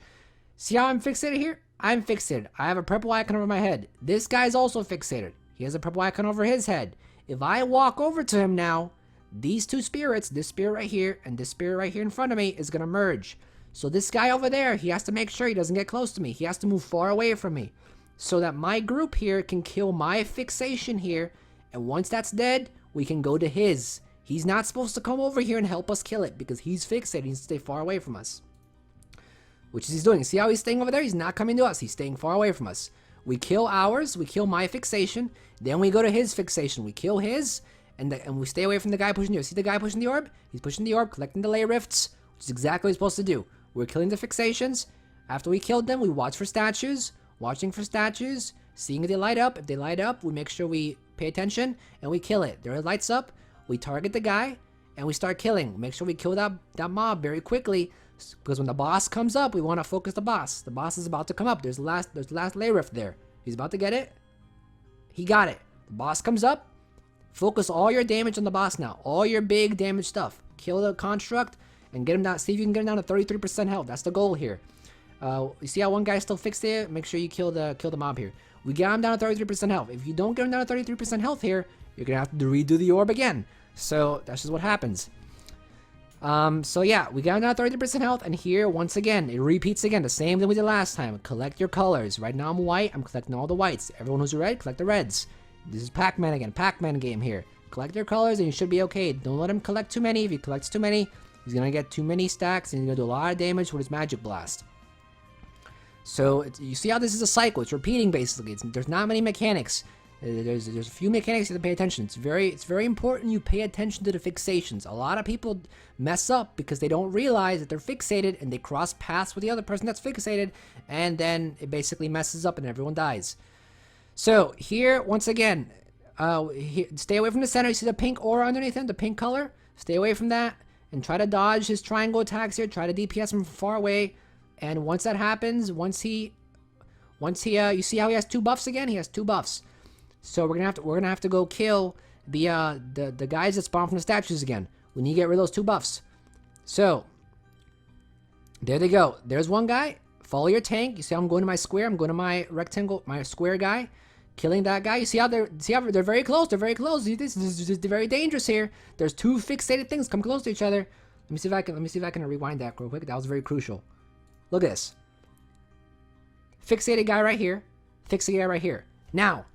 See how I'm fixated here? I'm fixated. I have a purple icon over my head. This guy's also fixated. He has a purple icon over his head. If I walk over to him now, these 2 spirits, this spirit right here and this spirit right here in front of me, is gonna merge. So this guy over there, he has to make sure he doesn't get close to me. He has to move far away from me so that my group here can kill my fixation here. And once that's dead, we can go to his. He's not supposed to come over here and help us kill it because he's fixated. He needs to stay far away from us, which is he's doing. See how he's staying over there? He's not coming to us. He's staying far away from us. We kill ours. We kill my fixation. Then we go to his fixation. We kill his, and we stay away from the guy pushing the orb. See the guy pushing the orb? He's pushing the orb, collecting the layer rifts, which is exactly what he's supposed to do. We're killing the fixations. After we killed them, we watch for statues, watching for statues, seeing if they light up. If they light up, we make sure we pay attention and we kill it. There it lights up. We target the guy and we start killing. Make sure we kill that mob very quickly, because when the boss comes up, we want to focus the boss. The boss is about to come up. There's the last layer rift there. He's about to get it. He got it. The boss comes up. Focus all your damage on the boss now. All your big damage stuff. Kill the construct. And get him down. See if you can get him down to 33% health. That's the goal here. You see how one guy's still fixed there? Make sure you kill the mob here. We got him down to 33% health. If you don't get him down to 33% health here, you're gonna have to redo the orb again. So that's just what happens. So yeah, we got him down to 33% health, and here once again it repeats again the same thing we did last time. Collect your colors. Right now I'm white. I'm collecting all the whites. Everyone who's red, collect the reds. This is Pac-Man again. Pac-Man game here. Collect your colors and you should be okay. Don't let him collect too many. If he collects too many, he's gonna get too many stacks and he's gonna do a lot of damage with his magic blast. So you see how this is a cycle. It's repeating basically. There's not many mechanics. There's a few mechanics you have to pay attention. It's very important you pay attention to the fixations. A lot of people mess up because they don't realize that they're fixated and they cross paths with the other person that's fixated, and then it basically messes up and everyone dies. So here, once again, stay away from the center. You see the pink aura underneath him, the pink color? Stay away from that and try to dodge his triangle attacks here. Try to DPS him from far away. And once that happens, you see how he has 2 buffs again? He has 2 buffs. So we're gonna have to go kill the guys that spawn from the statues again. We need to get rid of those 2 buffs. So there they go. There's one guy. Follow your tank. You see how I'm going to my square? I'm going to my rectangle, my square guy, killing that guy. You see how they're very close. They're very close. This is very dangerous here. There's 2 fixated things come close to each other. Let me see if I can rewind that real quick. That was very crucial. Look at this. Fixated guy right here. Fixated guy right here. Now,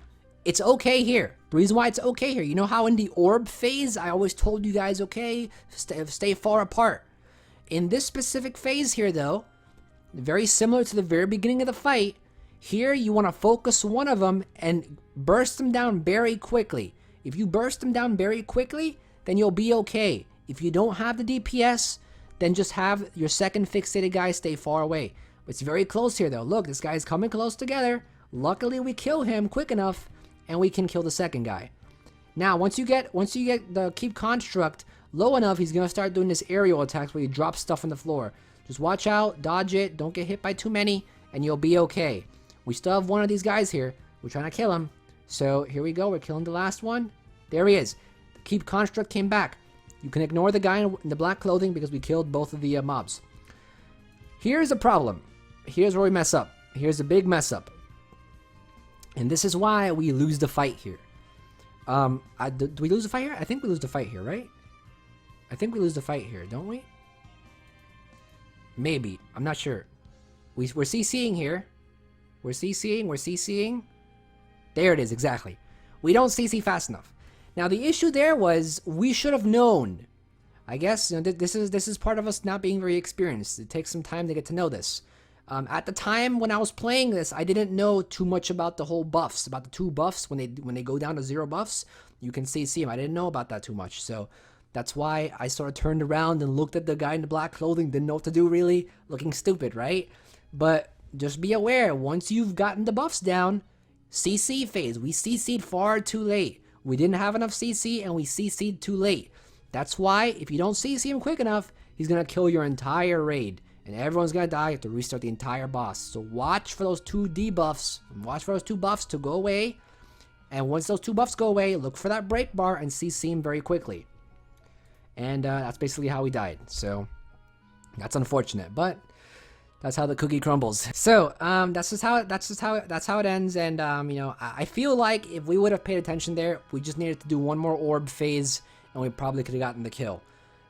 it's okay here. The reason why it's okay here, you know how in the orb phase, I always told you guys, okay, stay far apart. In this specific phase here, though, very similar to the very beginning of the fight, here you want to focus one of them and burst them down very quickly. If you burst them down very quickly, then you'll be okay. If you don't have the DPS, then just have your second fixated guy stay far away. It's very close here, though. Look, this guy's coming close together. Luckily, we kill him quick enough, and we can kill the second guy. Now, once you get the keep construct low enough, he's gonna start doing this aerial attacks where he drops stuff on the floor. Just watch out, dodge it, don't get hit by too many, and you'll be okay. We still have one of these guys here. We're trying to kill him. So here we go. We're killing the last one. There he is. The keep construct came back. You can ignore the guy in the black clothing because we killed both of the mobs. Here's a problem. Here's where we mess up. Here's a big mess up. And this is why we lose the fight here. Do we lose the fight here? I think we lose the fight here, right? I think we lose the fight here, don't we? Maybe. I'm not sure. We're CCing here. We're CCing. There it is, exactly. We don't CC fast enough. Now, the issue there was we should have known. I guess this is part of us not being very experienced. It takes some time to get to know this. At the time when I was playing this, I didn't know too much about the whole buffs, about the 2 buffs. When they go down to 0 buffs, you can CC them. I didn't know about that too much, so that's why I sort of turned around and looked at the guy in the black clothing. Didn't know what to do really, looking stupid, right? But just be aware, once you've gotten the buffs down, CC phase. We CC'd far too late. We didn't have enough CC and we CC'd too late. That's why if you don't CC him quick enough, he's gonna kill your entire raid. And everyone's gonna die. You have to restart the entire boss. So watch for those 2 debuffs. Watch for those 2 buffs to go away. And once those 2 buffs go away, look for that break bar and CC him very quickly. And that's basically how we died. So that's unfortunate, but that's how the cookie crumbles. So that's how it ends. And you know, I feel like if we would have paid attention there, we just needed to do one more orb phase, and we probably could have gotten the kill.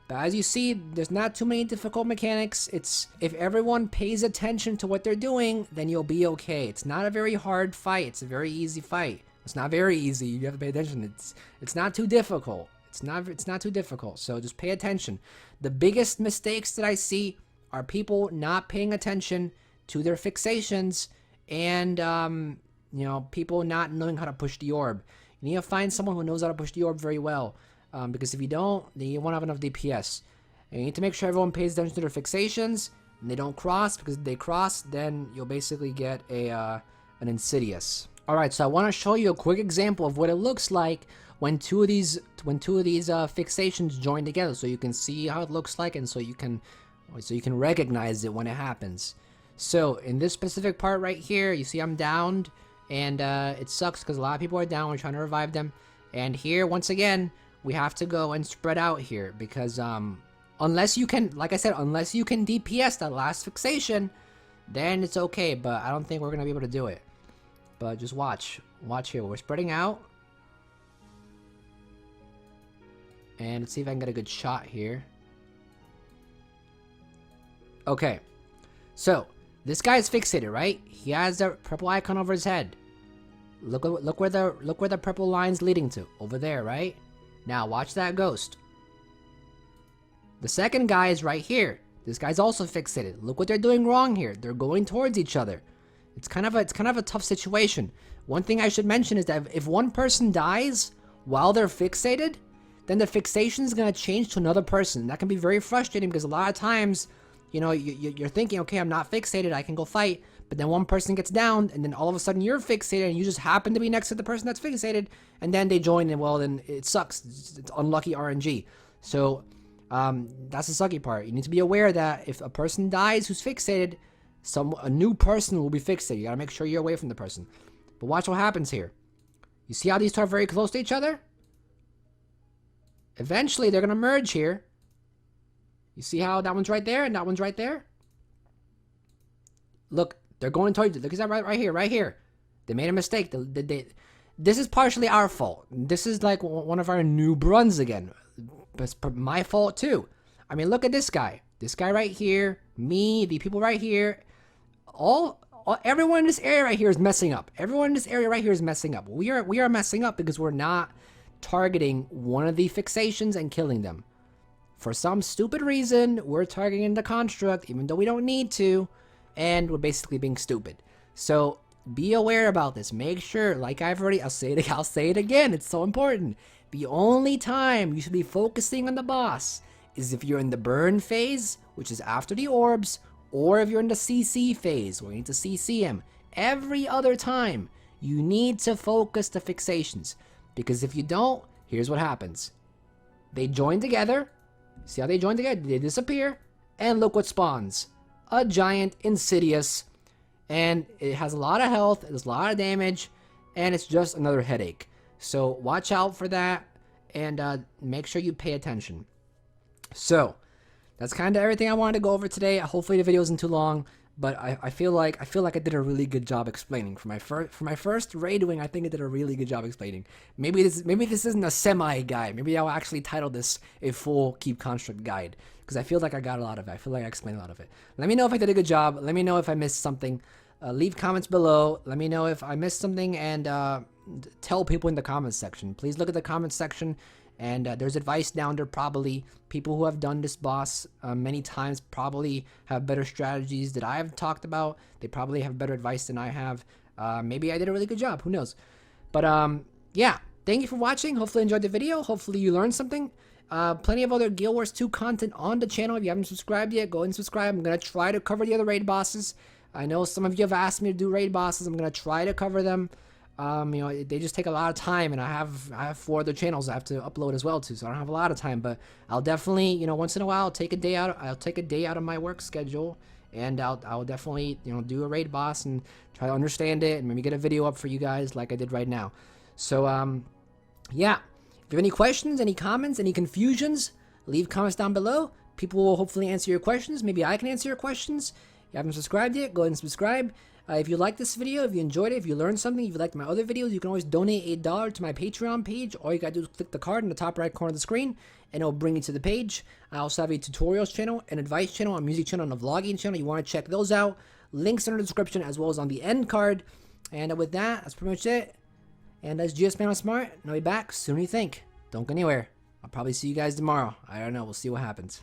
But as you see, there's not too many difficult mechanics. It's if everyone pays attention to what they're doing, then you'll be okay. It's not a very hard fight. It's a very easy fight. It's not very easy. You have to pay attention. It's not too difficult. It's not too difficult. So just pay attention. The biggest mistakes that I see are people not paying attention to their fixations and you know, people not knowing how to push the orb. You need to find someone who knows how to push the orb very well. Because if you don't, then you won't have enough DPS. And you need to make sure everyone pays attention to their fixations and they don't cross, because if they cross, then you'll basically get an Insidious. Alright, so I want to show you a quick example of what it looks like when two of these fixations join together, so you can see how it looks like, and so you can recognize it when it happens. So in this specific part right here, you see I'm downed, and it sucks because a lot of people are down. We're trying to revive them, and here once again we have to go and spread out here because unless you can, like I said, unless you can DPS that last fixation, then it's okay. But I don't think we're gonna be able to do it. But just watch here. We're spreading out, and let's see if I can get a good shot here. Okay, so this guy is fixated, right? He has the purple icon over his head. Look where the purple line's leading to. Over there, right? Now watch that ghost. The second guy is right here. This guy's also fixated. Look what they're doing wrong here. They're going towards each other. It's kind of a tough situation. One thing I should mention is that if one person dies while they're fixated, then the fixation is going to change to another person. That can be very frustrating because a lot of times, you know, you're thinking, okay, I'm not fixated, I can go fight. But then one person gets down, and then all of a sudden you're fixated, and you just happen to be next to the person that's fixated, and then they join, and well, then it sucks. It's unlucky RNG. So that's the sucky part. You need to be aware that if a person dies who's fixated, a new person will be fixated. You gotta make sure you're away from the person. But watch what happens here. You see how these two are very close to each other? Eventually, they're gonna merge here. You see how that one's right there and that one's right there? Look, they're going towards you. Look at that right here, right here. They made a mistake. This is partially our fault. This is like one of our noob runs again. But it's my fault too. I mean, look at this guy. This guy right here. Me, the people right here. Everyone in this area right here is messing up. Everyone in this area right here is messing up. We are messing up because we're not targeting one of the fixations and killing them. For some stupid reason, we're targeting the construct even though we don't need to, and we're basically being stupid. So be aware about this. Make sure, like I'll say it again, it's so important. The only time you should be focusing on the boss is if you're in the burn phase, which is after the orbs, or if you're in the CC phase, where you need to CC him. Every other time, you need to focus the fixations. Because if you don't, here's what happens. They join together. See how they join together? They disappear. And look what spawns. A giant Insidious. And it has a lot of health. It does a lot of damage. And it's just another headache. So watch out for that. And make sure you pay attention. So that's kind of everything I wanted to go over today. Hopefully the video isn't too long. But I feel like I did a really good job explaining for my first raid wing. I think I did a really good job explaining. Maybe this isn't a semi guide. Maybe I'll actually title this a full Keep Construct guide because I feel like I got a lot of it. I feel like I explained a lot of it. Let me know if I did a good job. Let me know if I missed something. Leave comments below. Let me know if I missed something and tell people in the comments section. Please look at the comments section. And there's advice down there. Probably people who have done this boss many times probably have better strategies that I have talked about. They probably have better advice than I have. Maybe I did a really good job. Who knows? But yeah, thank you for watching. Hopefully you enjoyed the video. Hopefully you learned something. Plenty of other Guild Wars 2 content on the channel. If you haven't subscribed yet, go ahead and subscribe. I'm going to try to cover the other raid bosses. I know some of you have asked me to do raid bosses. I'm going to try to cover them. You know, they just take a lot of time, and I have 4 other channels I have to upload as well too, so I don't have a lot of time. But I'll definitely, you know, once in a while, I'll take a day out of my work schedule, and I'll definitely, you know, do a raid boss and try to understand it, and maybe get a video up for you guys like I did right now. So yeah, if you have any questions, any comments, any confusions, leave comments down below. People will hopefully answer your questions. Maybe I can answer your questions. If you haven't subscribed yet, go ahead and subscribe. If you liked this video, if you enjoyed it, if you learned something, if you liked my other videos, you can always donate $8 to my Patreon page. All you gotta do is click the card in the top right corner of the screen, and it'll bring you to the page. I also have a tutorials channel, an advice channel, a music channel, and a vlogging channel. You want to check those out. Links in the description as well as on the end card. And with that, that's pretty much it. And that's GSmaniamsmart, and I'll be back sooner than you think. Don't go anywhere. I'll probably see you guys tomorrow. I don't know. We'll see what happens.